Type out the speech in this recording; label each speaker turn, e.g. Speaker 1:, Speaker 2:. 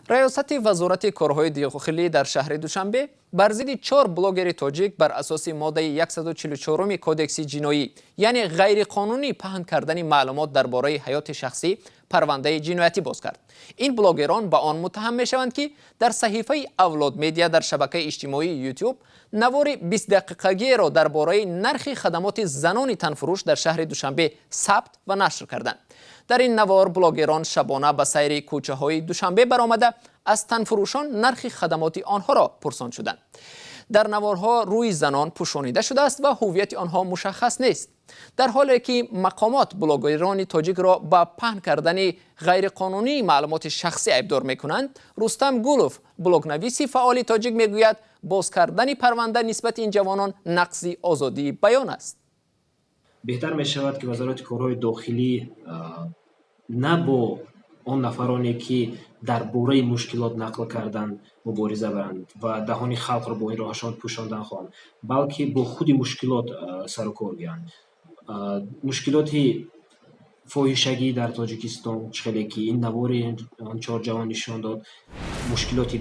Speaker 1: ریاست وزارت کارهای داخلی در شهر دوشنبه بر ضد 4 بلاگر تاجیک بر اساس ماده 144 کودکس جنایی یعنی غیر قانونی پهن کردن معلومات درباره حیات شخصی پرونده جنایتی باز کرد. این بلاگران به آن متهم می شوند که در صحیفه اولاد مدیا در شبکه اجتماعی یوتیوب نوار 20 دقیقگی را درباره نرخ خدمات زنان تنفروش در شهر دوشنبه ثبت و نشر کردند. در این نوار بلاگران شبانه به سیر کوچه های دوشنبه برآمده از تنفروشان نرخ خدمات آنها را پرسان شدند. در نوارها روی زنان پوشانیده شده است و هویت آنها مشخص نیست. در حالی که مقامات بلاگران تاجیک را با پهن کردن غیرقانونی معلومات شخصی ابدار می‌کنند، رستم گولوف بلاگنویسی فعال تاجیک میگوید باز کردن پرونده نسبت این جوانان نقض آزادی بیان است.
Speaker 2: بهتر می شود که وزارت کارهای داخلی نه با آن نفرانی که در باره مشکلات نقل کردن مبارزه برند و دهان خلق را با این راهشان پوشاندن خواهند، بلکه با خود مشکلات سر و کار گیرند. مشکلات فاحشگی در تاجیکستان چخیلی که این نوار آن 4 جوان نشان داد، مشکلات